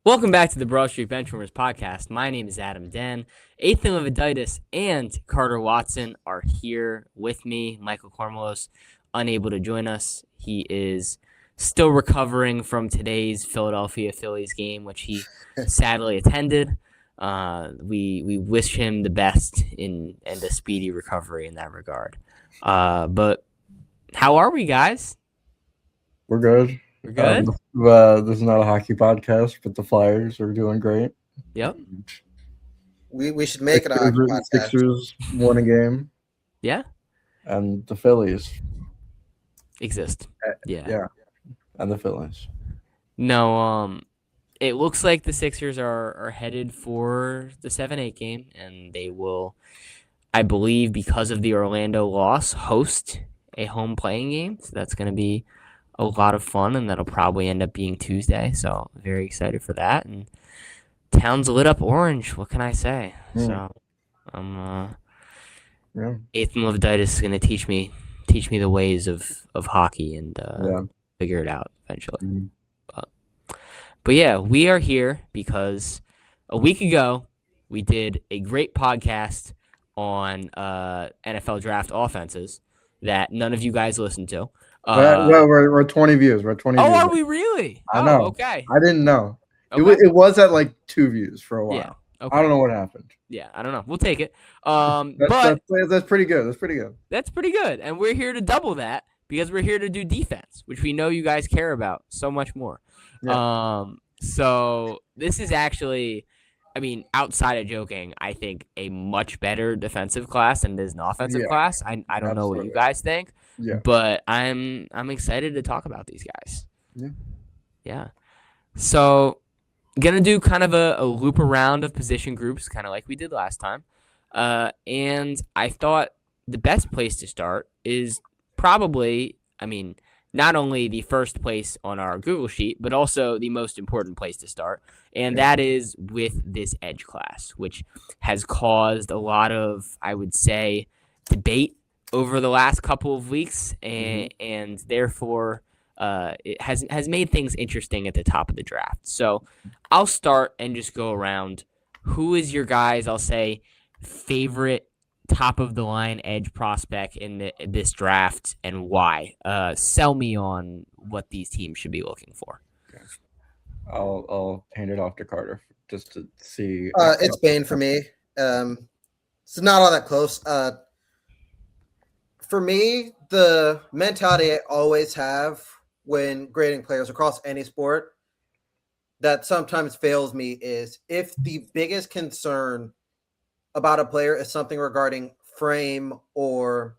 Welcome back to the Broad Street Benchwarmers podcast. My name is Adam Den. Ethan Leviditis and Carter Watson are here with me. Michael Cormelos, unable to join us. He is still recovering from today's Philadelphia Phillies game, which he sadly attended. We wish him the best and a speedy recovery in that regard. But how are we, guys? We're good. We're good? This is not a hockey podcast, but the Flyers are doing great. Yep. We should make it a hockey podcast. Sixers won a game. Yeah. And the Phillies exist. Yeah. And the Phillies. No, it looks like the Sixers are headed for the 7-8 game, and they will, I believe, because of the Orlando loss, host a home playing game. So that's going to be a lot of fun, and that'll probably end up being Tuesday. So very excited for that. And town's lit up orange. What can I say? So Ethan Leviditis is going to teach me the ways of hockey and figure it out eventually. But yeah, we are here because a week ago we did a great podcast on NFL draft offenses that none of you guys listened to. We're 20 views. We're 20 views. Oh, are we really? I know. Okay. I didn't know. Okay. It was at like 2 views for a while. Yeah. Okay. I don't know what happened. Yeah, I don't know. We'll take it. That's pretty good. That's pretty good. That's pretty good. And we're here to double that because we're here to do defense, which we know you guys care about so much more. Yeah. So this is actually, I mean, outside of joking, I think a much better defensive class than it is an offensive class. I don't know what you guys think, but I'm excited to talk about these guys. Yeah. So gonna do kind of a loop around of position groups, kind of like we did last time. And I thought the best place to start is probably, I mean, not only the first place on our Google sheet, but also the most important place to start. And that is with this edge class, which has caused a lot of, I would say, debate over the last couple of weeks. And therefore, it has made things interesting at the top of the draft. So I'll start and just go around. Who is your guys, I'll say, favorite top of the line edge prospect in this draft and why? Sell me on what these teams should be looking for. Okay. I'll hand it off to Carter just to see. It's Bane for me. It's not all that close. For me, the mentality I always have when grading players across any sport that sometimes fails me is if the biggest concern about a player is something regarding frame or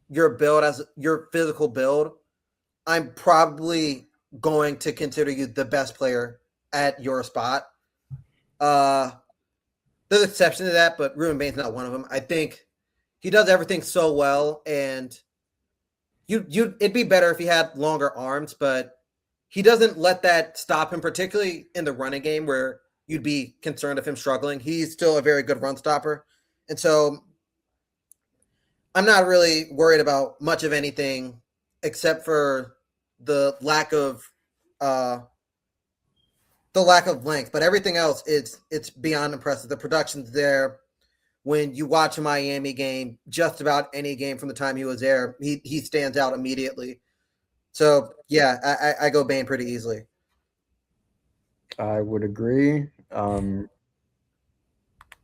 your build as your physical build, I'm probably going to consider you the best player at your spot. There's exceptions to that, but Ruben Bain's not one of them. I think he does everything so well, and it'd be better if he had longer arms, but he doesn't let that stop him, particularly in the running game where you'd be concerned of him struggling. He's still a very good run stopper. And so I'm not really worried about much of anything except for the lack of length. But everything else, it's beyond impressive. The production's there. When you watch a Miami game, just about any game from the time he was there, he stands out immediately. So, yeah, I go Bane pretty easily. I would agree.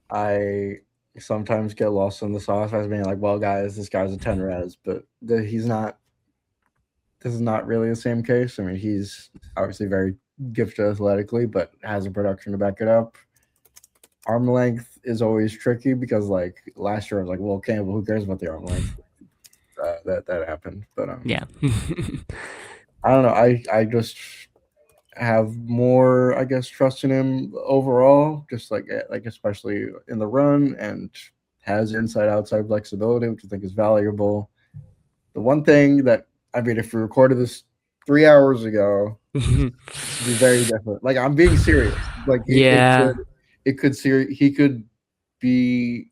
I sometimes get lost in the sauce as being like, well, guys, this guy's a 10 res, but he's not. This is not really the same case. I mean, he's obviously very gifted athletically, but has a production to back it up. Arm length is always tricky because, like, last year I was like, well, Campbell, who cares about the arm length? That happened, but yeah. I don't know. I just have more, I guess, trust in him overall, just like especially in the run, and has inside-outside flexibility, which I think is valuable. The one thing that, I mean, if we recorded this 3 hours ago, it'd be very different. Like, I'm being serious. Like, he could be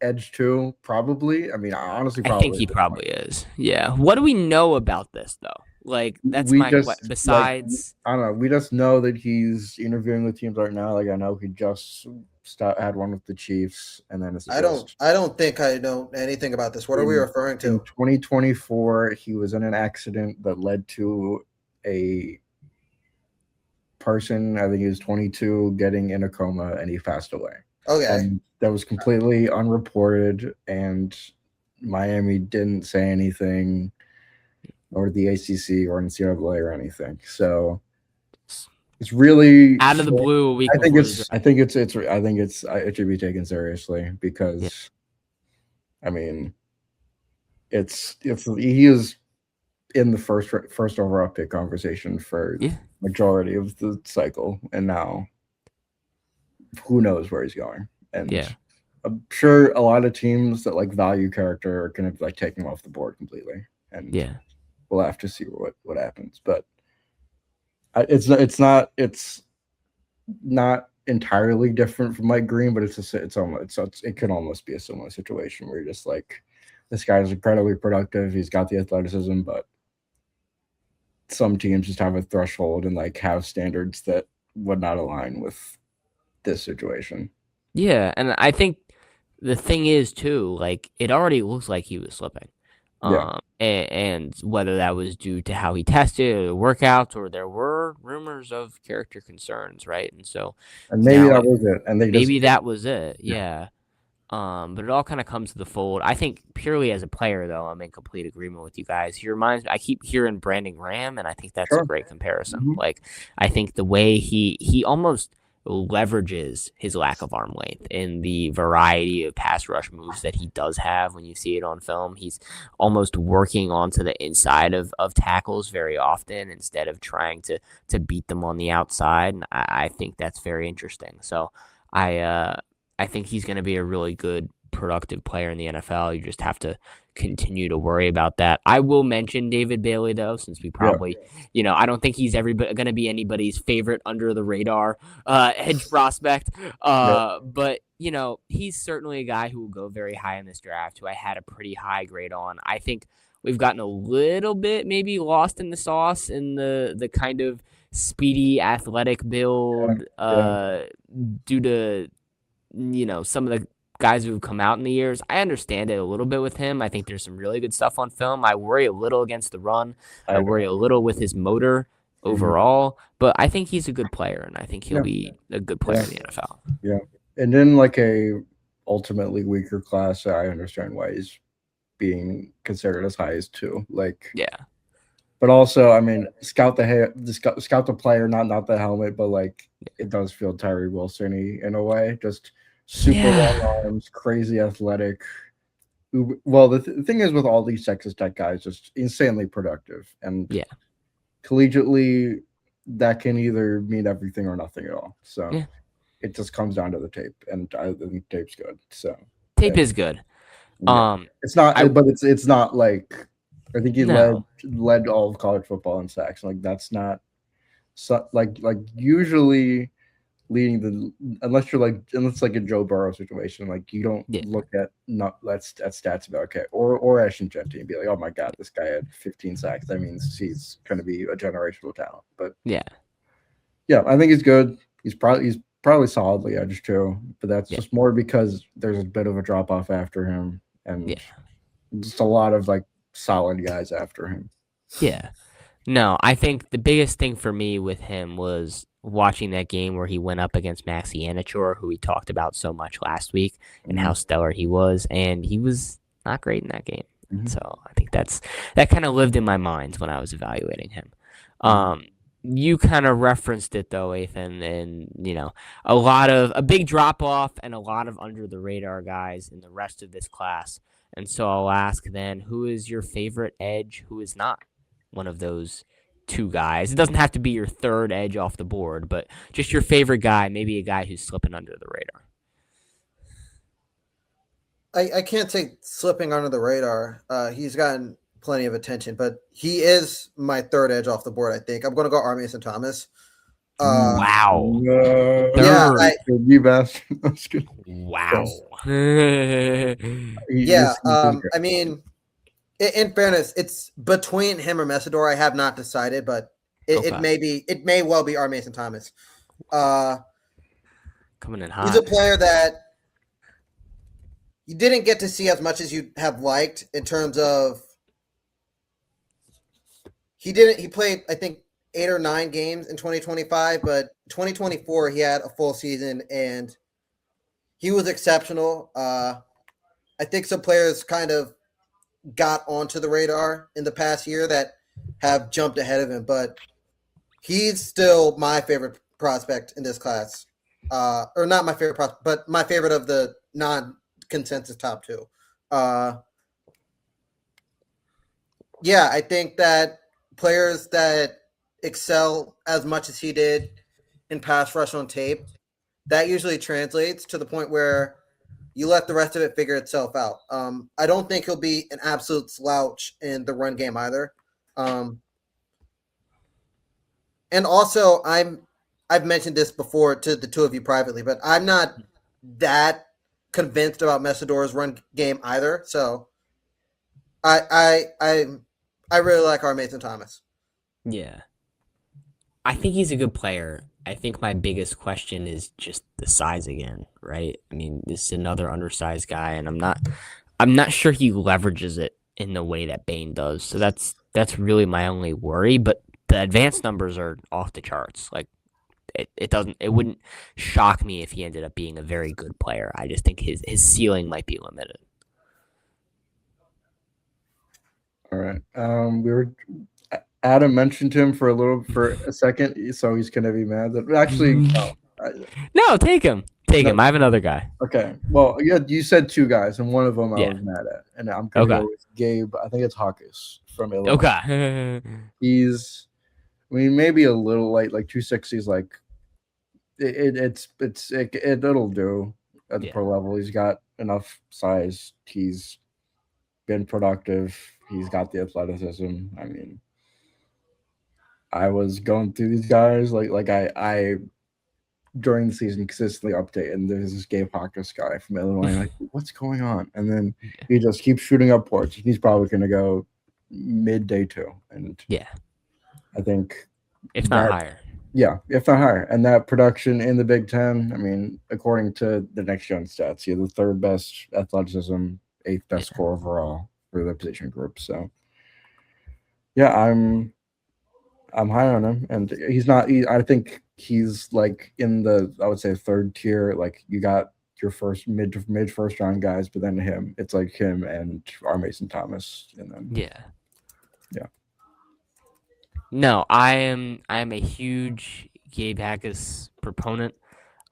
edge 2, probably. I mean, honestly, probably. I think he probably is. Yeah. What do we know about this, though? Like that's We my just besides. I don't know. We just know that he's interviewing with teams right now. Like I know he just had one with the Chiefs, and then it's just I don't think I know anything about this. What are we referring in to? 2024. He was in an accident that led to a person, I think he was 22, getting in a coma, and he passed away. Okay. And that was completely unreported, and Miami didn't say anything, or the ACC or NCAA or anything. So it's really Out of the blue, a week I think before it's it should be taken seriously because I mean it's he is in the first overall pick conversation for majority of the cycle, and now who knows where he's going. And I'm sure a lot of teams that like value character are going to like take him off the board completely, and we'll have to see what happens. But it's not entirely different from Mike Green, but it could almost be a similar situation where you're just like, this guy's incredibly productive, he's got the athleticism, but some teams just have a threshold and like have standards that would not align with this situation. Yeah, and I think the thing is too, like it already looks like he was slipping. And whether that was due to how he tested or the workouts, or there were rumors of character concerns, right? And so maybe that was it. And that was it. Yeah. But it all kind of comes to the fold. I think purely as a player, though, I'm in complete agreement with you guys. He reminds me, I keep hearing Brandon Graham, and I think that's a great comparison. Mm-hmm. Like, I think the way he almost leverages his lack of arm length in the variety of pass rush moves that he does have when you see it on film. He's almost working onto the inside of tackles very often instead of trying to beat them on the outside. And I think that's very interesting. So I think he's going to be a really good, productive player in the NFL. You just have to continue to worry about that. I will mention David Bailey, though, since we probably, I don't think he's going to be anybody's favorite under the radar edge prospect. But, he's certainly a guy who will go very high in this draft, who I had a pretty high grade on. I think we've gotten a little bit maybe lost in the sauce in the kind of speedy, athletic build due to some of the guys who've come out in the years. I understand it a little bit with him. I think there's some really good stuff on film. I worry a little against the run. I worry a little with his motor overall, but I think he's a good player, and I think he'll be a good player in the NFL. Yeah. And in like a ultimately weaker class, I understand why he's being considered as high as 2. But also, I mean, scout the player, not the helmet, but like it does feel Tyree Wilson-y in a way, just super long arms, crazy athletic. Well, the thing is with all these Texas Tech guys, just insanely productive, and collegiately, that can either mean everything or nothing at all. So it just comes down to the tape, and I think tape's good. So tape is good. It's not, but it's not like. I think he led all of college football in sacks. Like that's not like usually leading unless like a Joe Burrow situation. Like you don't look at stats about or Ashton Jeanty and be like, oh my god, this guy had 15 sacks. That means he's going to be a generational talent. But I think he's good. He's probably solidly edge too. But that's just more because there's a bit of a drop off after him, and just a lot of like solid guys after him. No, I think the biggest thing for me with him was watching that game where he went up against Maxi Anichor, who we talked about so much last week, and how stellar he was, and he was not great in that game. So I think that kind of lived in my mind when I was evaluating him. You kind of referenced it though, Ethan, and a big drop off and a lot of under the radar guys in the rest of this class. And so I'll ask then, who is your favorite edge who is not one of those 2 guys? It doesn't have to be your third edge off the board, but just your favorite guy, maybe a guy who's slipping under the radar. I can't say slipping under the radar. He's gotten plenty of attention, but he is my third edge off the board, I think. I'm going to go R. Mason Thomas. Wow. You best. Wow. I mean, In fairness, it's between him or Messidor. I have not decided, but it may well be our Mason Thomas. Coming in He's a hot. player that you didn't get to see as much as you have liked in terms of he played, I think, 8 or 9 games in 2025, but 2024 he had a full season and he was exceptional. I think some players kind of got onto the radar in the past year that have jumped ahead of him, but he's still my favorite prospect in this class. Or not my favorite prospect, but my favorite of the non-consensus top 2. Yeah, I think that players that excel as much as he did in pass rush on tape, that usually translates to the point where you let the rest of it figure itself out. I don't think he'll be an absolute slouch in the run game either. And also, I've mentioned this before to the two of you privately, but I'm not that convinced about Messidor's run game either. So I really like our Mason Thomas. Yeah. I think he's a good player. I think my biggest question is just the size again, right? I mean, this is another undersized guy, and I'm not sure he leverages it in the way that Bane does. So that's really my only worry. But the advanced numbers are off the charts. Like it wouldn't shock me if he ended up being a very good player. I just think his ceiling might be limited. All right. Adam mentioned him for a second, so he's gonna be mad. That actually, no. No, take him. Take him. I have another guy. Okay. Well, yeah, you said 2 guys, and one of them I Yeah. was mad at, and I'm gonna go with Gabe. I think it's Hawkes from Illinois. Okay. He's, I mean, maybe a little light, like 260 is like, it'll do at the pro level. He's got enough size. He's been productive. He's got the athleticism. I mean, I was going through these guys like I during the season consistently update, and there's this Gabe Hawkes guy from Illinois. Like, what's going on? And then he just keeps shooting up ports. He's probably going to go mid day 2, and I think if not higher. Yeah, if not higher. And that production in the Big Ten, I mean, according to the next gen stats, he had the 3rd best athleticism, 8th best score overall for the position group. So yeah, I'm high on him, and he's not. I think he's like in the, I would say, 3rd tier. Like, you got your first mid first round guys, but then him, it's like him and our Mason Thomas, and then yeah. No, I am a huge Gabe Hawkes proponent.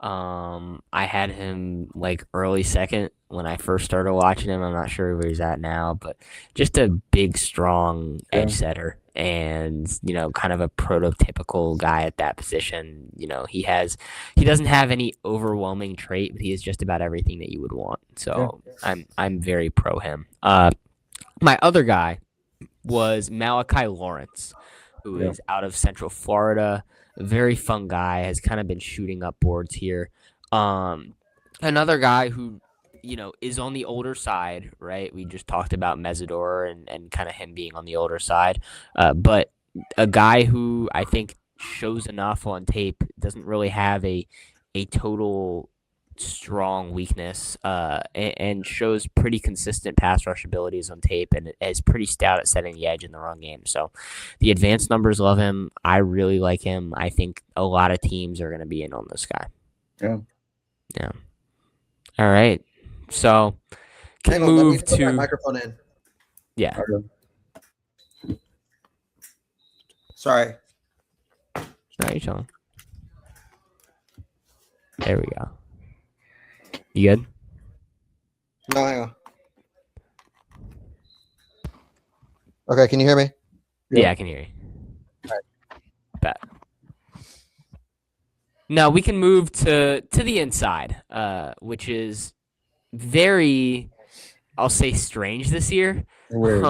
I had him like early 2nd when I first started watching him. I'm not sure where he's at now, but just a big, strong edge setter, and kind of a prototypical guy at that position. He doesn't have any overwhelming trait, but he is just about everything that you would want. So I'm very pro him. My other guy was Malachi Lawrence, who is out of Central Florida. A very fun guy, has kind of been shooting up boards here. Another guy who, is on the older side, right? We just talked about Mesidor and kind of him being on the older side. But a guy who I think shows enough on tape, doesn't really have a total strong weakness, and shows pretty consistent pass rush abilities on tape, and is pretty stout at setting the edge in the run game. So the advanced numbers love him. I really like him. I think a lot of teams are going to be in on this guy. Yeah. All right. So can move to my microphone in. Yeah. Sorry. No, you're chilling. There we go. You good? No, hang on. Okay, can you hear me? Yeah, I can hear you. All right. Bet. Now we can move to the inside, which is very, I'll say, strange this year. Weird.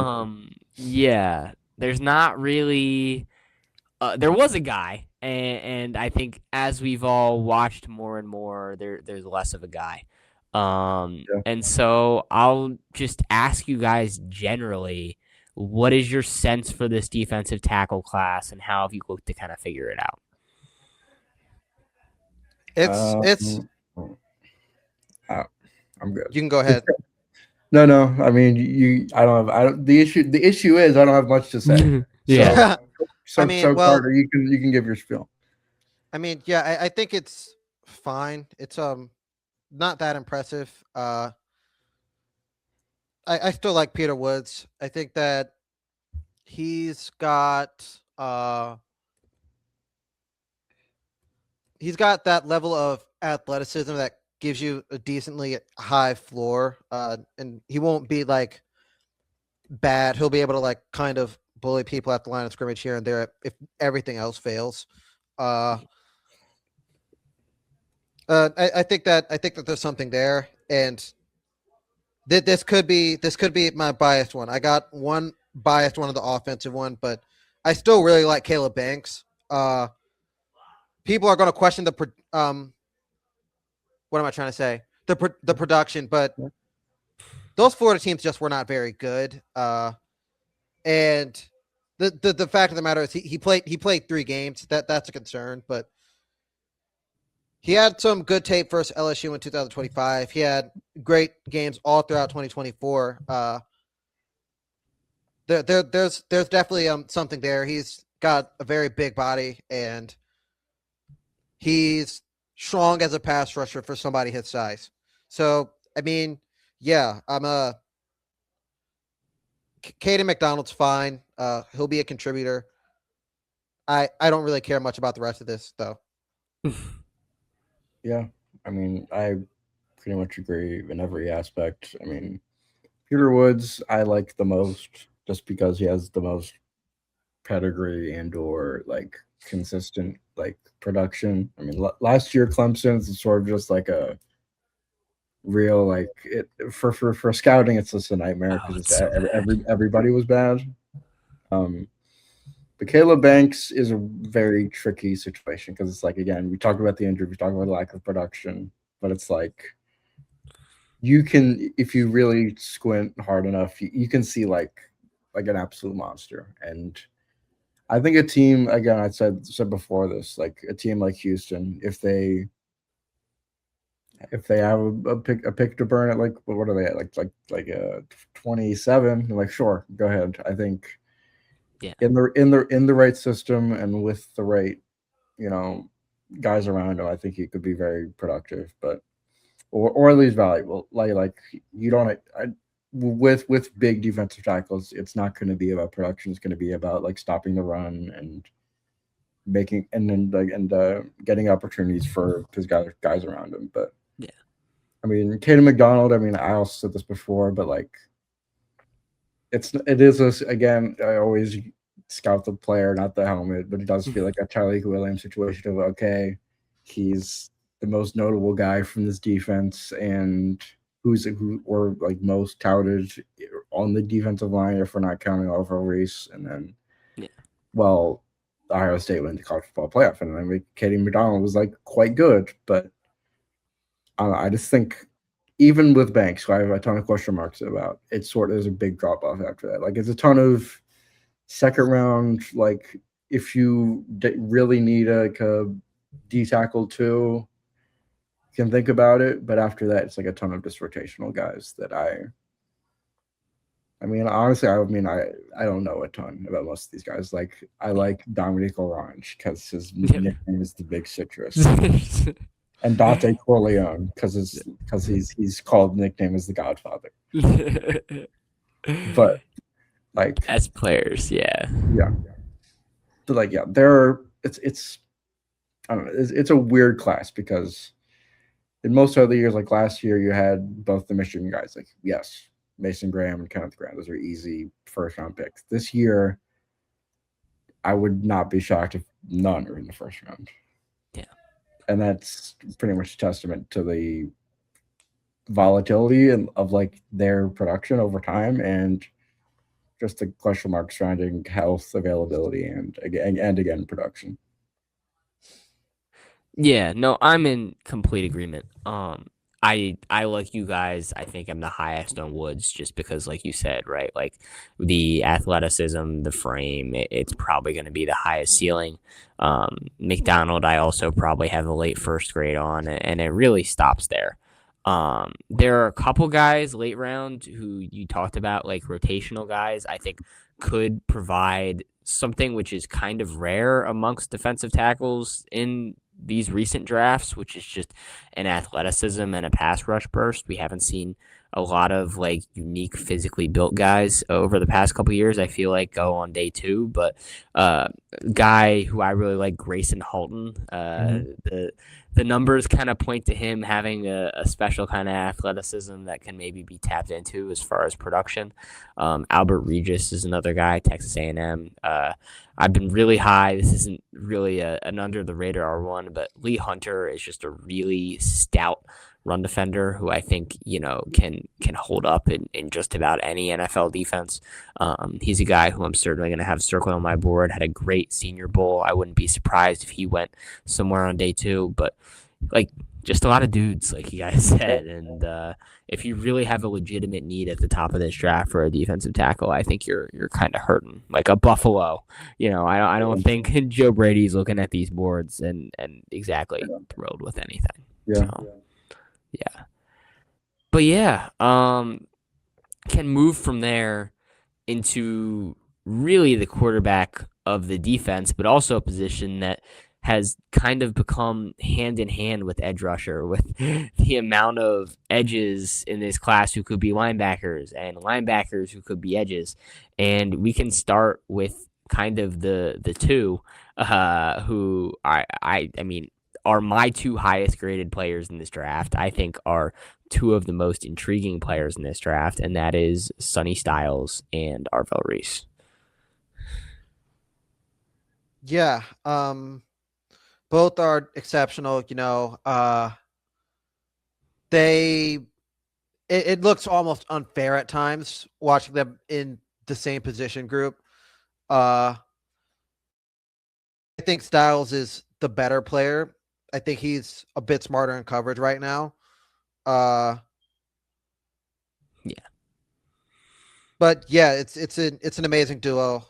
Yeah, there's not really. There was a guy, and I think as we've all watched more and more, there's less of a guy. And so I'll just ask you guys generally, what is your sense for this defensive tackle class, and how have you looked to kind of figure it out? It's I'm good. you can go ahead. No. I mean, I don't have. I don't. The issue is I don't have much to say. Yeah. So, I mean, well, Carter, you can give your spiel. I mean, yeah, I think it's fine. It's not that impressive. I still like Peter Woods. I think that he's got that level of athleticism that gives you a decently high floor. And he won't be like bad. He'll be able to like kind of bully people at the line of scrimmage here and there if everything else fails. I think that there's something there, and this could be my biased one. I got one biased one of the offensive one, but I still really like Caleb Banks. People are going to question the what am I trying to say? The production, but those Florida teams just were not very good. And the fact of the matter is he played 3 games. That's a concern, but he had some good tape versus LSU in 2025. He had great games all throughout 2024. There's definitely something there. He's got a very big body, and he's strong as a pass rusher for somebody his size. So I mean, yeah, I'm Caden McDonald's fine. He'll be a contributor. I don't really care much about the rest of this though. Yeah, I mean, I pretty much agree in every aspect. I mean, Peter Woods, I like the most just because he has the most pedigree and/or like consistent like production. I mean, last year Clemson's sort of just like a real like it for scouting. It's just a nightmare because everybody was bad. But Caleb Banks is a very tricky situation because it's like, again, we talk about the injury, we talk about the lack of production, but it's like you can, if you really squint hard enough, you can see like an absolute monster. And I think a team, again, I said before this, like a team like Houston, if they have a pick to burn at like what are they at like 27, like sure, go ahead. I think in the right system and with the right, guys around him, I think he could be very productive, but or at least valuable. Like you don't with big defensive tackles, it's not going to be about production. It's going to be about like stopping the run and making getting opportunities for his guys around him. But yeah, I mean, Caden McDonald. I mean, I also said this before, but like it is this again. I always scout the player, not the helmet, but it does feel like a Tyreek Williams situation of okay, he's the most notable guy from this defense and who or like most touted on the defensive line if we're not counting Oliver Reese, and then well, Ohio State went to college football playoff, and I mean, Caden McDonald was like quite good, but I just think even with Banks, who I have a ton of question marks about, it's sort of there's a big drop off after that. Like it's a ton of second round. Like if you really need a D tackle too, you can think about it. But after that, it's like a ton of just rotational guys that I mean, honestly, I don't know a ton about most of these guys. Like I like Dominic Orange because his nickname is the Big Citrus. And Dante Corleone because he's called nickname as the Godfather. But like as players, yeah. But like it's I don't know. It's a weird class because in most other years, like last year, you had both the Michigan guys. Like yes, Mason Graham and Kenneth Graham; those are easy first round picks. This year, I would not be shocked if none are in the first round. And that's pretty much a testament to the volatility of like their production over time and just the question marks surrounding health, availability, and again production. Yeah, no, I'm in complete agreement. I like you guys. I think I'm the highest on Woods just because, like you said, right? Like the athleticism, the frame, it's probably going to be the highest ceiling. McDonald, I also probably have a late first grade on, and it really stops there. There are a couple guys late round who you talked about, like rotational guys, I think could provide something which is kind of rare amongst defensive tackles in these recent drafts, which is just an athleticism and a pass rush burst. We haven't seen a lot of like unique physically built guys over the past couple years. I feel like go on day two, but guy who I really like, Grayson Halton. The numbers kind of point to him having a special kind of athleticism that can maybe be tapped into as far as production. Albert Regis is another guy, Texas A&M. I've been really high. This isn't really an under the radar one, but Lee Hunter is just a really stout run defender who I think can hold up in just about any NFL defense. He's a guy who I'm certainly going to have circled on my board. Had a great Senior Bowl. I wouldn't be surprised if he went somewhere on day two, but like just a lot of dudes, like you guys said. And if you really have a legitimate need at the top of this draft for a defensive tackle, I think you're kind of hurting. Like a Buffalo, I don't think Joe Brady's looking at these boards and exactly thrilled with anything. Yeah. So, yeah. But yeah, can move from there into really the quarterback of the defense, but also a position that has kind of become hand in hand with edge rusher, with the amount of edges in this class who could be linebackers and linebackers who could be edges. And we can start with kind of the two who I mean are my two highest graded players in this draft. I think are two of the most intriguing players in this draft, and that is Sonny Styles and Arvell Reese. Yeah, both are exceptional. It looks almost unfair at times watching them in the same position group. I think Styles is the better player. I think he's a bit smarter in coverage right now. Yeah. But yeah, it's an amazing duo.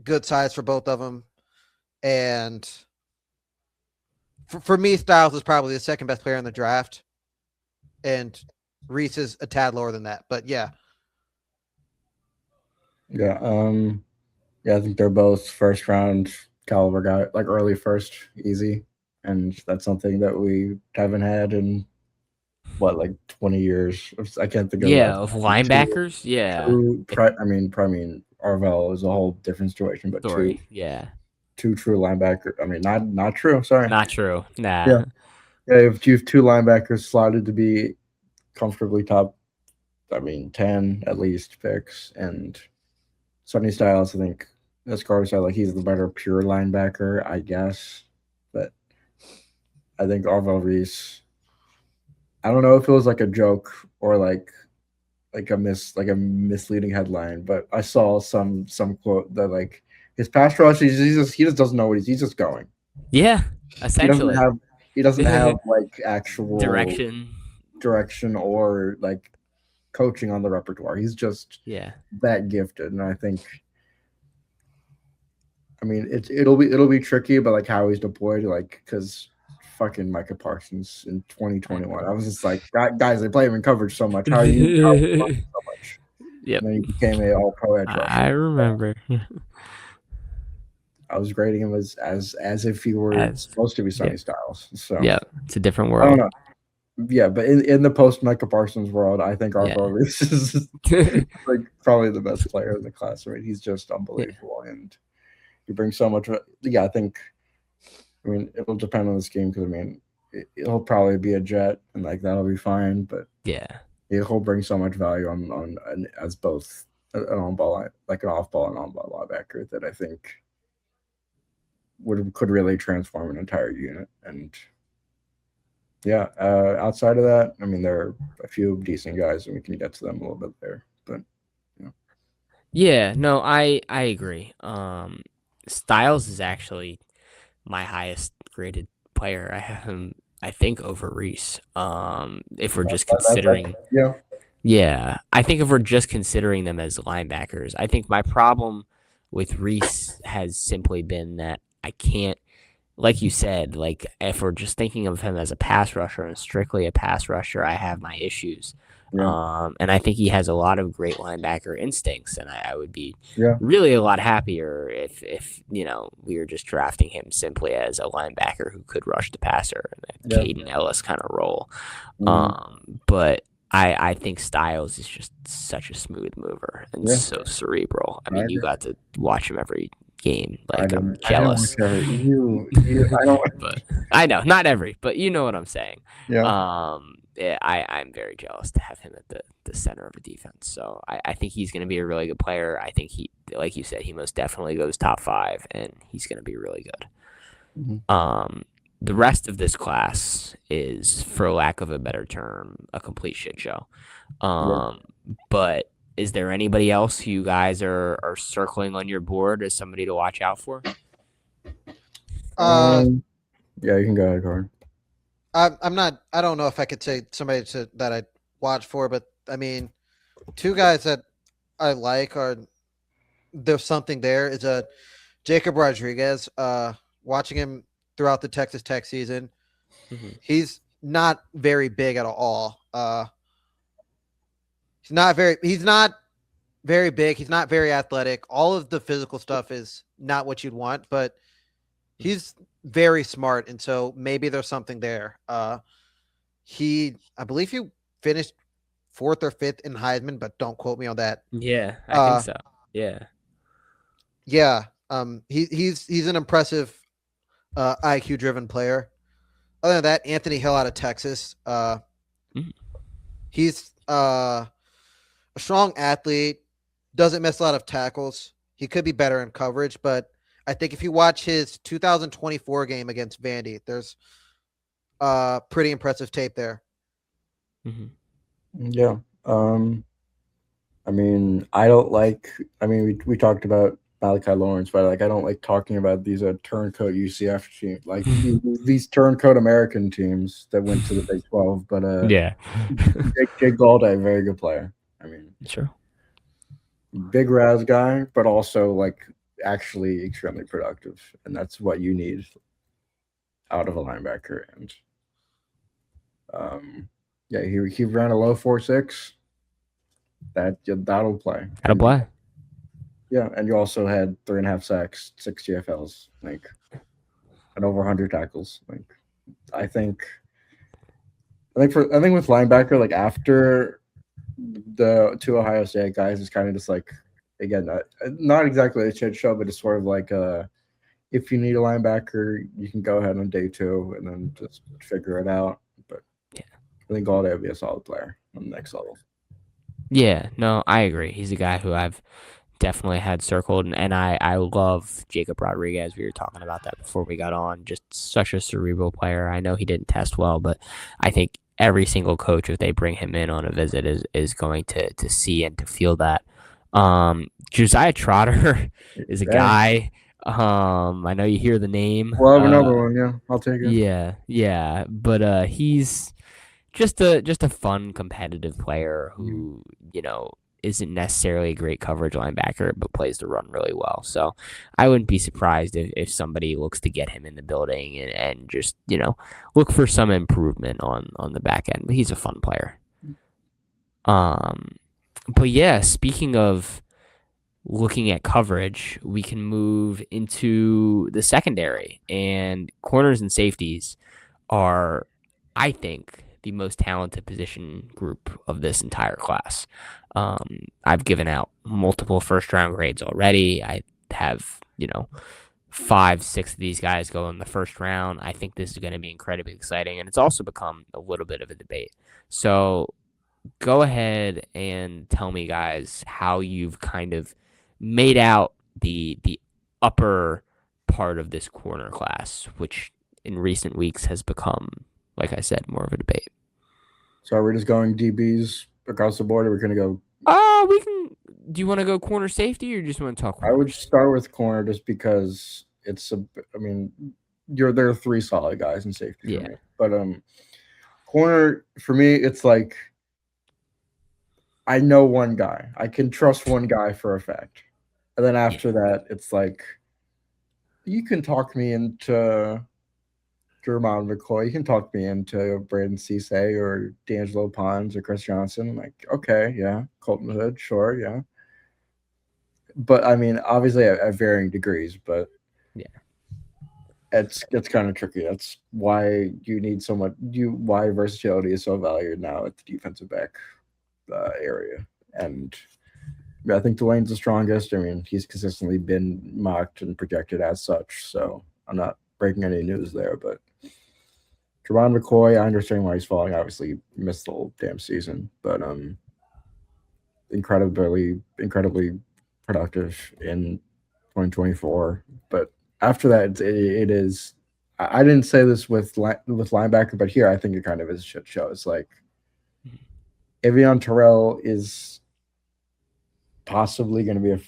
Good size for both of them, and for me, Styles is probably the second best player in the draft, and Reese is a tad lower than that. But yeah. Yeah. I think they're both first round caliber guy, like early first, easy, and that's something that we haven't had in like 20 years. I can't think of of linebackers. Arvell is a whole different situation, but Story. two true linebackers. I mean, not true. Sorry, not true. Nah. Yeah. If you have two linebackers slotted to be comfortably top, 10 at least picks, and Sonny Styles, I think, as Carter said, like he's the better pure linebacker, I guess. But I think Arvell Reese, I don't know if it was like a joke or like a misleading headline, but I saw some quote that like his pass rush, he just doesn't know what he's just going. Yeah, essentially. He doesn't have like actual direction or like coaching on the repertoire. He's just that gifted, and I think, it'll be tricky, but like how he's deployed, like because fucking Micah Parsons in 2021, I was just like, guys, they play him in coverage so much. How are you so much? Yep. And then he became a all-pro edge rusher. I remember. I was grading him as if he were supposed to be Sonny Styles. So yeah, it's a different world. I don't know. Yeah, but in the post Micah Parsons world, I think Arvell Reese is like probably the best player in the class. Right, he's just unbelievable, and he brings so much. Yeah, I think. It'll depend on the scheme because it'll probably be a jet, and like that'll be fine. But he'll bring so much value on as both an on ball, like an off ball and on ball linebacker, that I think could really transform an entire unit. And outside of that, there are a few decent guys, and we can get to them a little bit there. But no, I agree. Styles is actually my highest graded player. I have him I think, over Reese. If we're just That, considering, yeah, yeah, I think if we're just considering them as linebackers, I think my problem with Reese has simply been that I can't, like you said, like if we're just thinking of him as a pass rusher and strictly a pass rusher, I have my issues. yeah, And I think he has a lot of great linebacker instincts, and I would be yeah, really a lot happier if we were just drafting him simply as a linebacker who could rush the passer, a yeah. Caden Ellis kind of role. Mm, But I think Styles is just such a smooth mover and yeah, so cerebral. I I mean, you agree. got to watch him every game. I Like, I'm didn't. I didn't watch jealous. every. I don't. But I know not every, but you know what I'm saying. Yeah. Yeah, I'm very jealous to have him at the center of a defense. So I think he's going to be a really good player. I think he, like you said, he most definitely goes top 5, and he's going to be really good. Mhm. The rest of this class is, for lack of a better term, a complete shit show. Yeah. But is there anybody else who you guys are circling on your board as somebody to watch out for? Uh, Yeah, you can go ahead, Gordon. I'm not. I don't know if I could say somebody that I watch for, but I mean, two guys that I like are there's something there. Is a Jacob Rodriguez. Watching him throughout the Texas Tech season, he's not very big at all. He's not very. He's not very big. He's not very athletic. All of the physical stuff is not what you'd want, but he's very smart, and so maybe there's something there. I believe he finished 4th or 5th in Heisman, but don't quote me on that. Yeah, I think so. Yeah. Yeah. He's an impressive IQ driven player. Other than that, Anthony Hill out of Texas. He's a strong athlete, doesn't miss a lot of tackles. He could be better in coverage, but I think if you watch his 2024 game against Vandy, there's pretty impressive tape there. Yeah. I mean, I don't like. I mean, we talked about Malachi Lawrence, but like, I don't like talking about these turncoat UCF teams, like these turncoat American teams that went to the Big 12. But Yeah. Jake Galday, very good player. I mean, Sure. big Raz guy, but also like actually extremely productive, and that's what you need out of a linebacker. And yeah, he ran a low 4.6. That'll play. That'll play. Yeah, and you also had 3.5 sacks, 6 GFLs, like, and over 100 tackles. Like, I think with linebacker, like after the 2 Ohio State guys, it's kind of just like, again, not exactly a shit show, but it's sort of like if you need a linebacker, you can go ahead on day 2 and then just figure it out. But yeah, I think Galday would be a solid player on the next level. Yeah, no, I agree. He's a guy who I've definitely had circled, and I love Jacob Rodriguez. We were talking about that before we got on. Just such a cerebral player. I know he didn't test well, but I think every single coach, if they bring him in on a visit, is going to see and to feel that. Josiah Trotter is a guy. I know you hear the name. We'll have another one. Yeah, I'll take it. Yeah, but he's just a fun competitive player who isn't necessarily a great coverage linebacker, but plays the run really well. So I wouldn't be surprised if somebody looks to get him in the building and just look for some improvement on the back end. But he's a fun player. But yeah, speaking of looking at coverage, we can move into the secondary, and corners and safeties are, I think, the most talented position group of this entire class. I've given out multiple first round grades already. I have, 5, 6 of these guys go in the first round. I think this is going to be incredibly exciting, and it's also become a little bit of a debate. So go ahead and tell me, guys, how you've kind of made out the upper part of this corner class, which in recent weeks has become, like I said, more of a debate. So are we just going DBs across the board, or we're going to go? We can. Do you want to go corner safety, or just want to talk corners? I would start with corner just because I mean, there are three solid guys in safety for Yeah. me. But corner for me, it's like I know one guy. I can trust one guy for a fact. And then after that, it's like you can talk me into Jermon McCoy. You can talk me into Braden Cisse or D'Angelo Pons or Chris Johnson. Like, okay, yeah, Colton Hood, sure, yeah. But I mean, obviously at varying degrees, but Yeah. it's kind of tricky. That's why you need so much. Why versatility is so valued now at the defensive back area. And I think Delane's the strongest. I mean, he's consistently been mocked and projected as such. So I'm not breaking any news there. But Jerron McCoy, I understand why he's falling. Obviously, he missed the whole damn season, but incredibly productive in 2024. But after that, it is. I didn't say this with linebacker, but here I think it kind of is a shit show. It's like Avion Terrell is possibly going to be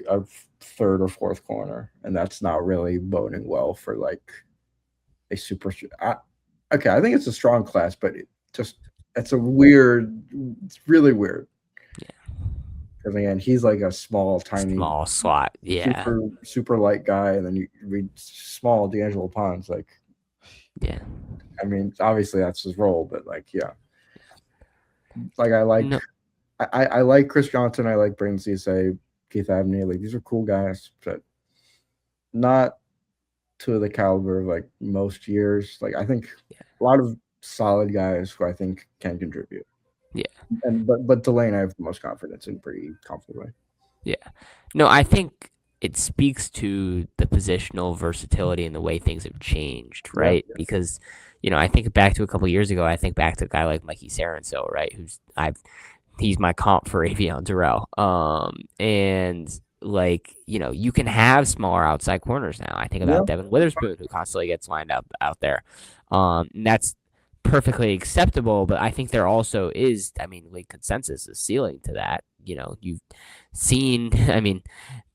a third or fourth corner, and that's not really boding well for like a super. Okay, I think it's a strong class, but it's really weird. Because again, he's like a small, tiny, small slot, yeah, super light guy, and then you read small D'Angelo Pons. Like, yeah. I mean, obviously that's his role, but like, yeah, like I like. No. I like Chris Johnson. I like Braden Cisse, Keith Abney. Like these are cool guys, but not to the caliber of like most years. Like I think a lot of solid guys who I think can contribute. Yeah. But Delane, I have the most confidence in pretty comfortably. Yeah. No, I think it speaks to the positional versatility and the way things have changed, right? Yeah. Because, I think back to a couple of years ago. I think back to a guy like Mikey Sarenso, right? He's my comp for Avion Terrell. And like, you can have smaller outside corners now. I think about Devin Witherspoon, who constantly gets lined up out there. And that's perfectly acceptable, but I think there also is, like consensus, a ceiling to that. You've seen,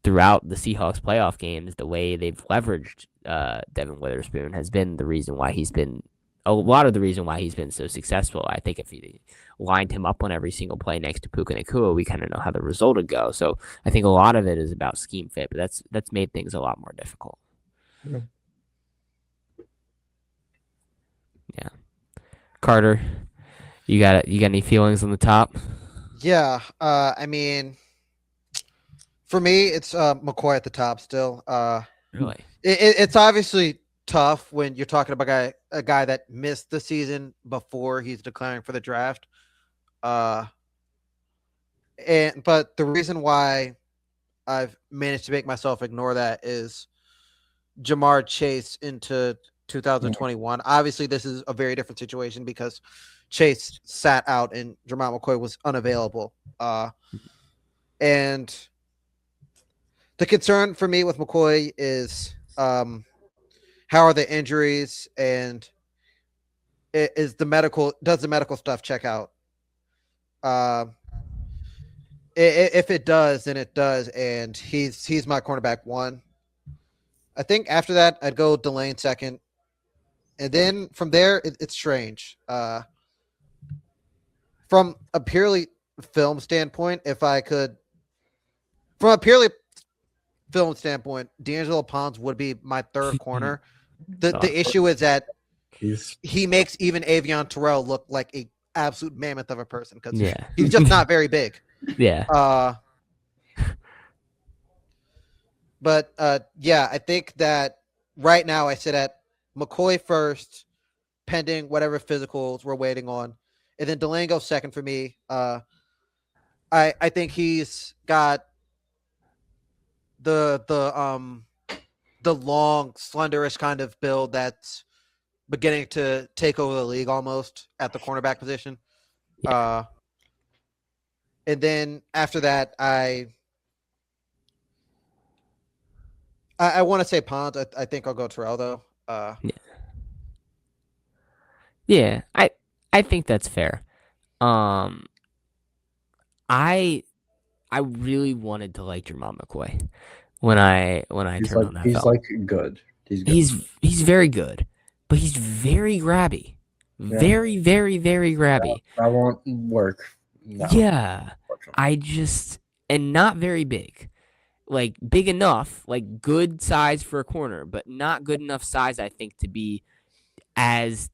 throughout the Seahawks playoff games, the way they've leveraged Devin Witherspoon has been the reason why he's been a lot of the reason why he's been so successful. I think if he lined him up on every single play next to Puka Nacua, we kind of know how the result would go. So I think a lot of it is about scheme fit, but that's made things a lot more difficult. Yeah. Carter, you got any feelings on the top? Yeah. For me, it's McCoy at the top still. Really? It's obviously tough when you're talking about a guy that missed the season before he's declaring for the draft. But the reason why I've managed to make myself ignore that is Jamar Chase into 2021. Obviously, this is a very different situation because Chase sat out and Jermon McCoy was unavailable. And the concern for me with McCoy is how are the injuries and does the medical stuff check out? If it does, then it does, and he's my cornerback one. I think after that, I'd go Delane second, and then from there, it's strange. From a purely film standpoint, D'Angelo Pons would be my third corner. The issue is that he makes even Avion Terrell look like a absolute mammoth of a person because he's just not very big. Yeah. But I think that right now I sit at McCoy first, pending whatever physicals we're waiting on, and then Delane goes second for me. I think he's got the long, slenderish kind of build that's beginning to take over the league almost at the cornerback position. And then after that, I want to say Pons. I think I'll go Terrell though. Yeah, I think that's fair. I really wanted to like Jermon McCoy when I turned on that. He's like good. He's good. He's very good, but he's very grabby. Yeah. Very, very, very grabby. That won't work. No. Yeah. Unfortunately. And not very big. Like big enough, like good size for a corner, but not good enough size, I think, to be as,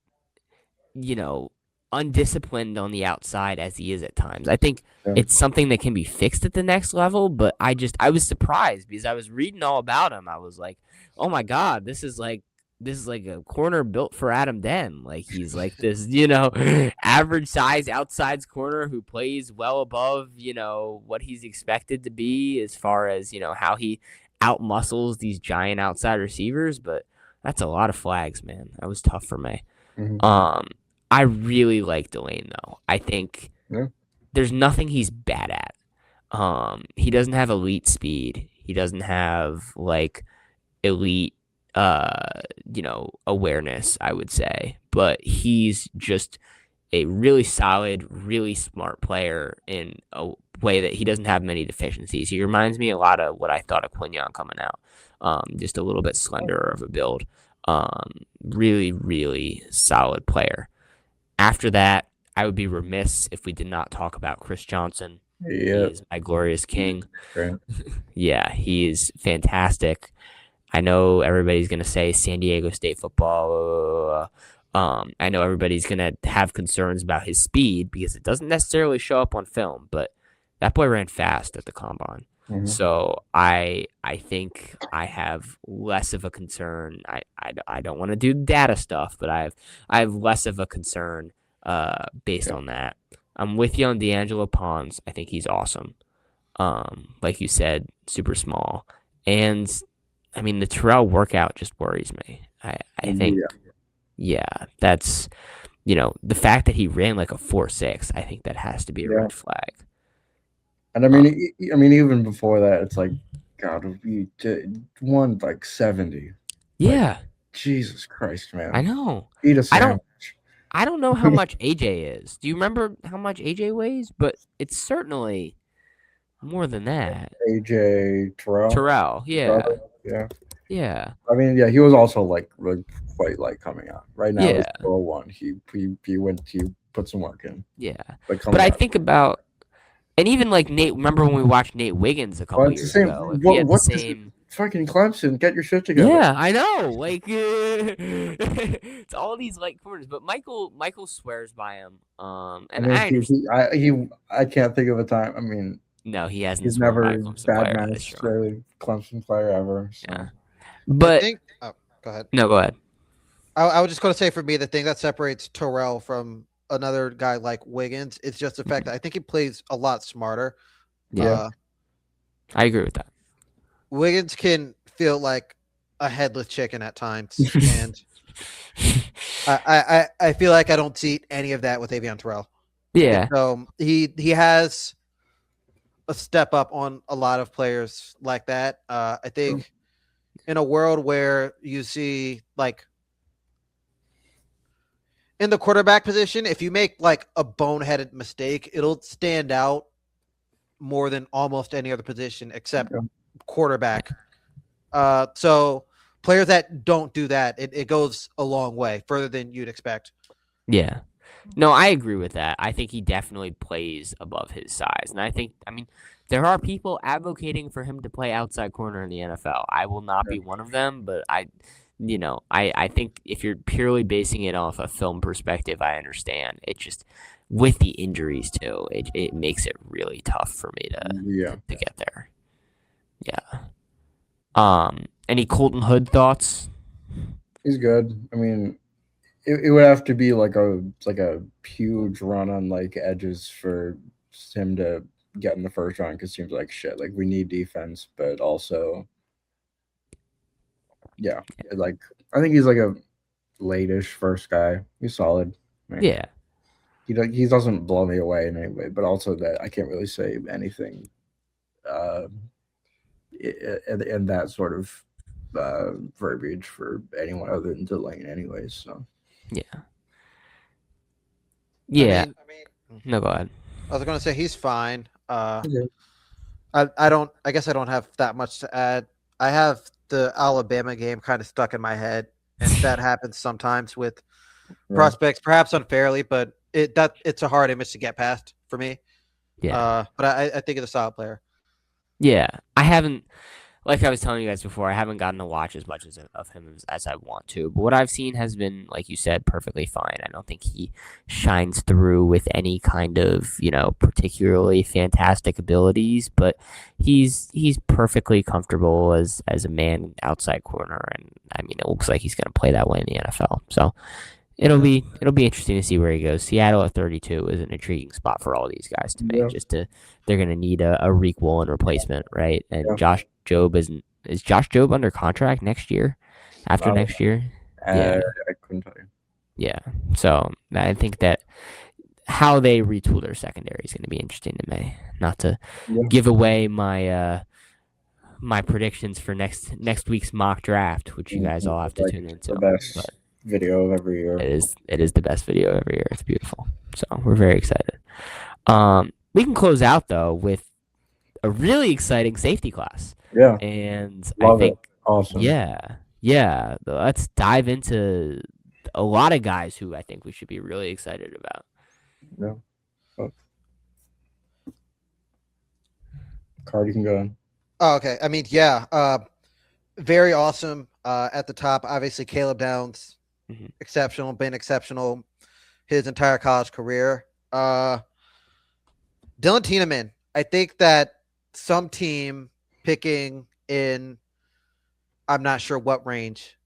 undisciplined on the outside as he is at times. I think Yeah. it's something that can be fixed at the next level, but I was surprised because I was reading all about him. I was like, oh my God, this is like a corner built for Adam Den. Like he's like this, average size outsides corner who plays well above, what he's expected to be as far as, how he outmuscles these giant outside receivers. But that's a lot of flags, man. That was tough for me. Mhm. I really like Delane though. I think Yeah. there's nothing he's bad at. He doesn't have elite speed. He doesn't have like elite awareness, I would say. But he's just a really solid, really smart player in a way that he doesn't have many deficiencies. He reminds me a lot of what I thought of Quinyon coming out. Just a little bit slenderer of a build. Really, really solid player. After that, I would be remiss if we did not talk about Chris Johnson. Yeah. He is my glorious king. Great. Yeah, he is fantastic. I know everybody's going to say San Diego State football. I know everybody's going to have concerns about his speed because it doesn't necessarily show up on film, but that boy ran fast at the combine. Mhm. So I think I have less of a concern. I don't want to do data stuff, but I have less of a concern based on that. I'm with you on D'Angelo Pons. I think he's awesome. Like you said, super small. And I mean the Terrell workout just worries me. I think that's the fact that he ran like a 4.6, I think that has to be a red flag. And I mean, even before that, it's like, God, we won like 70. Yeah. Like, Jesus Christ, man. I know. Eat a sandwich. I don't know how much AJ is. Do you remember how much AJ weighs? But it's certainly more than that. AJ Terrell. Yeah. Yeah. Yeah. I mean, yeah, he was also like really quite like coming out. Right now, Yeah. he's 401. He put some work in. Yeah. But I think about, and even like Nate, remember when we watched Nate Wiggins a couple years ago? If he had the same. Fucking Clemson, get your shit together. Yeah, I know. Like, it's all these like corners, but Michael swears by him. And I understand. I can't think of a time. I mean, no, he hasn't. He's sworn by never a Clemson player, that is bad true. Clemson player ever. So. Yeah, but go ahead. No, go ahead. I was just going to say, for me, the thing that separates Terrell from another guy like Wiggins, it's just the fact that I think he plays a lot smarter. Yeah, I agree with that. Wiggins can feel like a headless chicken at times, and I feel like I don't see any of that with Avion Terrell. Yeah. And so he has a step up on a lot of players like that. I think in a world where you see like in the quarterback position, if you make like a boneheaded mistake, it'll stand out more than almost any other position except quarterback. So players that don't do that, it goes a long way, further than you'd expect. Yeah. No, I agree with that. I think he definitely plays above his size. And I mean, there are people advocating for him to play outside corner in the NFL. I will not be one of them, but I think if you're purely basing it off a film perspective, I understand. It just, with the injuries too, it makes it really tough for me to get there. Yeah. Any Colton Hood thoughts? He's good. I mean, it would have to be like a huge run on like edges for him to get in the first round, because it seems like shit. Like, we need defense, but also, like, I think he's like a late-ish first guy. He's solid. Man. Yeah. He doesn't blow me away in any way, but also that I can't really say anything in that sort of verbiage for anyone other than Delane anyways. So yeah. I mean, no, go ahead. I was gonna say he's fine. Yeah. I guess I don't have that much to add. I have the Alabama game kind of stuck in my head, and that happens sometimes with prospects, perhaps unfairly, but it's a hard image to get past for me. Yeah. But I think it's a solid player. Yeah. I haven't, like I was telling you guys before, I haven't gotten to watch as much of him as I want to. But what I've seen has been, like you said, perfectly fine. I don't think he shines through with any kind of, particularly fantastic abilities, but he's perfectly comfortable as a man outside corner, and I mean, it looks like he's going to play that way in the NFL. So it'll be interesting to see where he goes. Seattle at 32 is an intriguing spot for all these guys to make. They're going to need a Reek Woolen replacement, right? And Josh Jobe is Josh Jobe under contract next year? After next year? I couldn't tell you. Yeah. So I think that how they retool their secondary is going to be interesting to me. Not to give away my my predictions for next week's mock draft, which you guys all have to tune into. The best video of every year. It is the best video every year. It's beautiful. So we're very excited. We can close out though with a really exciting safety class. Yeah. And Love I think it. Awesome. Yeah. Let's dive into a lot of guys who I think we should be really excited about. Yeah. Card, you can go in. Oh, okay. I mean, very awesome. At the top, obviously Caleb Downs, exceptional, been exceptional his entire college career. Dylan Tiedemann, I think that some team picking in, I'm not sure what range,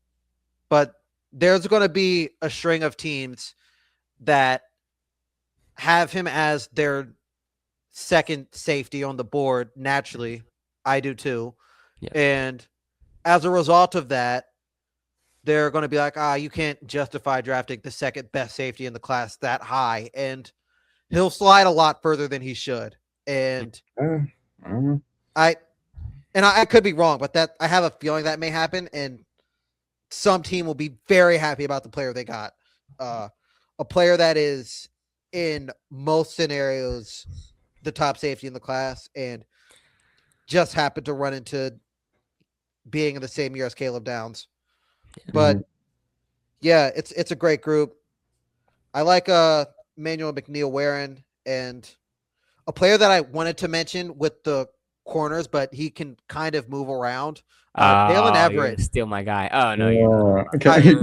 but there's going to be a string of teams that have him as their second safety on the board. Naturally, I do too. Yeah. And as a result of that, they're going to be like, you can't justify drafting the second best safety in the class that high. And he'll slide a lot further than he should. And I could be wrong, but I have a feeling that may happen. And some team will be very happy about the player they got. A player that is in most scenarios the top safety in the class and just happened to run into being in the same year as Caleb Downs. But it's a great group. I like Manuel McNeil-Warren, and a player that I wanted to mention with the corners, but he can kind of move around. Dalen Everett. Steal my guy. Oh no, you're okay.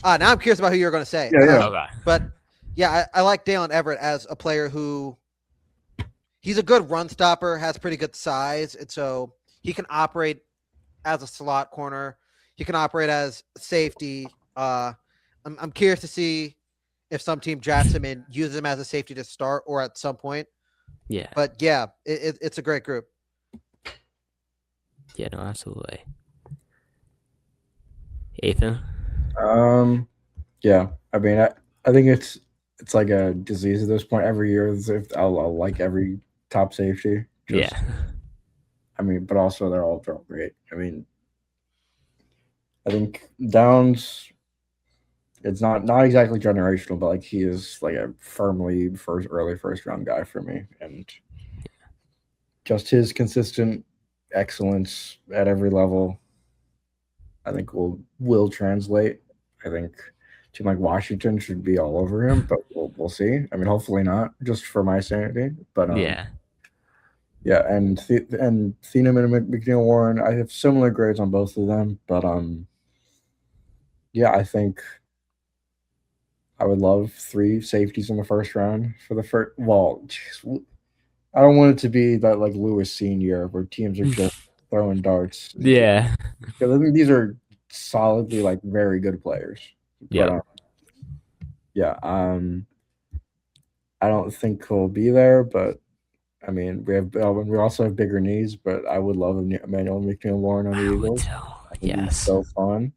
Now I'm curious about who you're going to say. Okay. But yeah, I like Dalen Everett as a player who he's a good run stopper, has pretty good size, and so he can operate as a slot corner. He can operate as safety. I'm curious to see if some team drafts him and uses him as a safety to start or at some point. Yeah. But yeah, it's a great group. Yeah, no, absolutely. Ethan? Yeah. I mean, I think it's like a disease at this point. Every year, I'll like every top safety. I mean, but also they're all great. I mean, I think Downs, it's not exactly generational, but like he is like a firmly early first round guy for me, and just his consistent excellence at every level, I think will translate. I think team like Washington should be all over him, but we'll see. I mean, hopefully not, just for my sanity. But yeah, and Thieneman and McNeil-Warren, I have similar grades on both of them, but yeah, I think I would love 3 safeties in the first round for the first. Well, geez, I don't want it to be that like Lewis senior where teams are just throwing darts. Yeah, because I think these are solidly like very good players. Yeah, I don't think he'll be there, but I mean, we also have bigger knees, but I would love Emmanuel McNeil-Warren on the Eagles. Yes, so fun.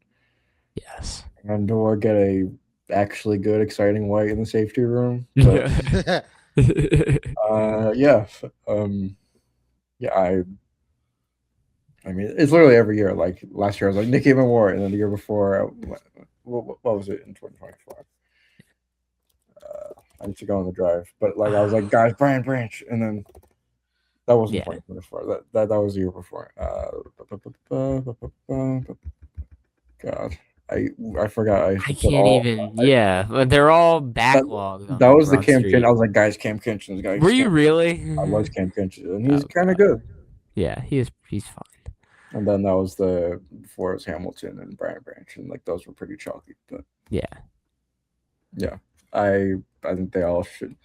Yes, and or get a actually good, exciting white in the safety room. But, I mean, it's literally every year. Like last year, I was like Nicky Moore, and then the year before, what was it in 2024? I need to go on the drive, but like I was like, guys, Brian Branch, and then That wasn't Yeah. 2024. That was the year before. God, I forgot. I I put can't all. even. Yeah, but they're all That, backlogged on that the was the front Cam Kinch. street. I was like, guys, Cam Kinch. Guys, Were you really? I was Cam Kinch, and Oh he's kind of god. good. Yeah, he's fine. And then that was the before it was Hamilton and Brian Branch, and like those were pretty chalky. But Yeah. yeah, I think they all should.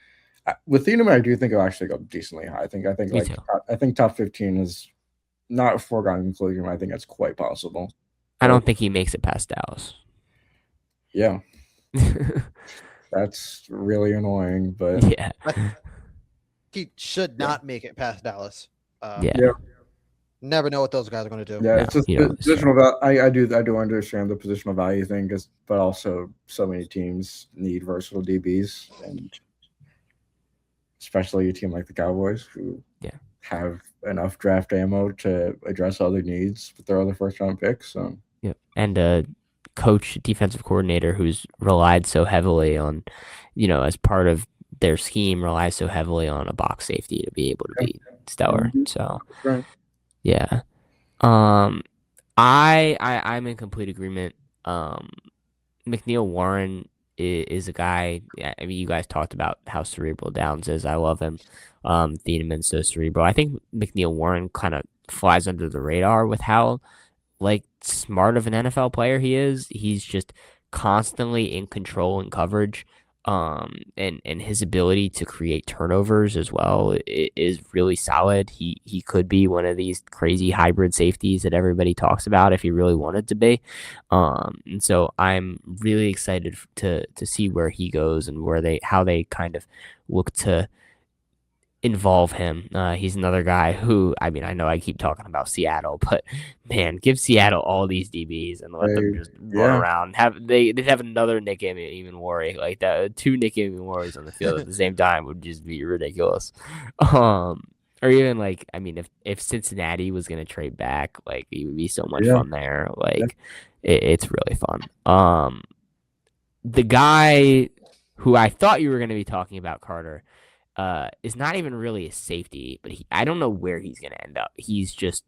With Thieneman, I do think it'll actually go decently high. I think Me too. I think top 15 is not a foregone conclusion. I think that's quite possible. I don't think he makes it past Dallas. Yeah, that's really annoying, but Yeah. He should not make it past Dallas. Yeah. Never know what those guys are going to do. yeah, No, it's just you don't positional value. I do understand the positional value thing, but also so many teams need versatile DBs, and especially a team like the Cowboys who have enough draft ammo to address other needs with their other first round picks. So Yeah. And coach, defensive coordinator who's relied so heavily on, as part of their scheme, relies so heavily on a box safety to be able to be stellar. So right. yeah. I'm in complete agreement. McNeil Warren is a guy. I mean, you guys talked about how cerebral Downs is. I love him. Thieneman's so cerebral. I think McNeil Warren kind of flies under the radar with how smart of an NFL player he is. He's just constantly in control and coverage. And his ability to create turnovers as well is really solid. He could be one of these crazy hybrid safeties that everybody talks about if he really wanted to be. And so I'm really excited to see where he goes and how they kind of look to involve him. He's another guy who, I mean, I know I keep talking about Seattle, but man, give Seattle all these DBs and let them just run around. They'd have another Nick Emmanwori like that. 2 Nick Emmanworis on the field at the same time would just be ridiculous. Or even I mean, if Cincinnati was gonna trade back, it would be so much fun there. It's really fun. The guy who I thought you were gonna be talking about, Carter, is not even really a safety, but I don't know where he's going to end up. He's just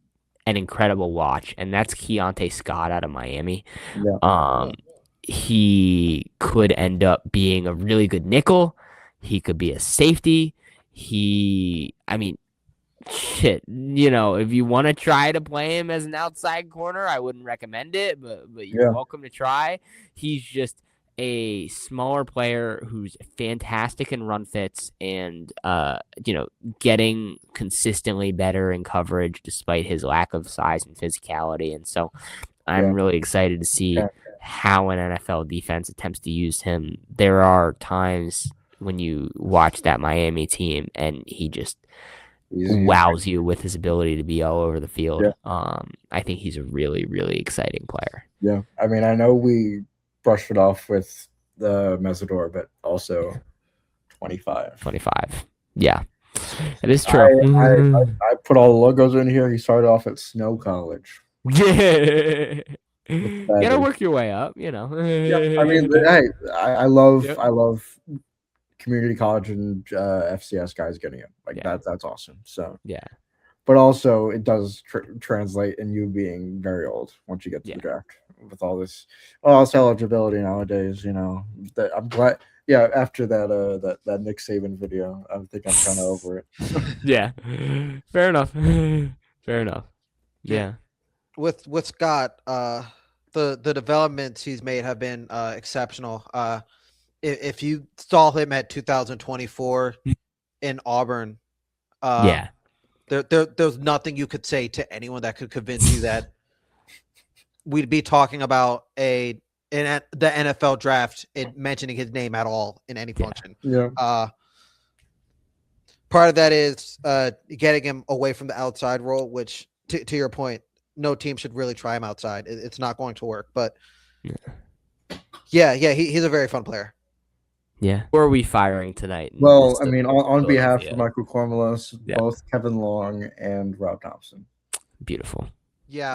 an incredible watch, and that's Keontae Scott out of Miami. Yeah. He could end up being a really good nickel. He could be a safety. I mean, shit, if you want to try to play him as an outside corner, I wouldn't recommend it, but you're welcome to try. He's just a smaller player who's fantastic in run fits and getting consistently better in coverage despite his lack of size and physicality. And so I'm really excited to see how an NFL defense attempts to use him. There are times when you watch that Miami team and he just wows you with his ability to be all over the field. I think he's a really, really exciting player. Yeah. I mean, I know we brushed it off with the Mesidor, but also 25. Yeah, it is true. I put all the logos in here. He started off at Snow College. Yeah. You gotta work your way up, Yeah, I mean, hey, I love community college and FCS guys getting it. That's awesome. So yeah. But also, it does translate in you being very old once you get to the draft with all this eligibility nowadays. I'm glad. Yeah, after that Nick Saban video, I think I'm kind of over it. Yeah, fair enough. Fair enough. Yeah. With Scott, the developments he's made have been exceptional. If you saw him at 2024 in Auburn, There's nothing you could say to anyone that could convince you that we'd be talking about the NFL draft and mentioning his name at all in any function. Yeah. Part of that is getting him away from the outside role, which to your point, no team should really try him outside. It's not going to work. But he's a very fun player. Yeah. Who are we firing tonight? Well, I mean, on behalf of Michael Cormelos, both Kevin Long and Rob Thompson. Beautiful.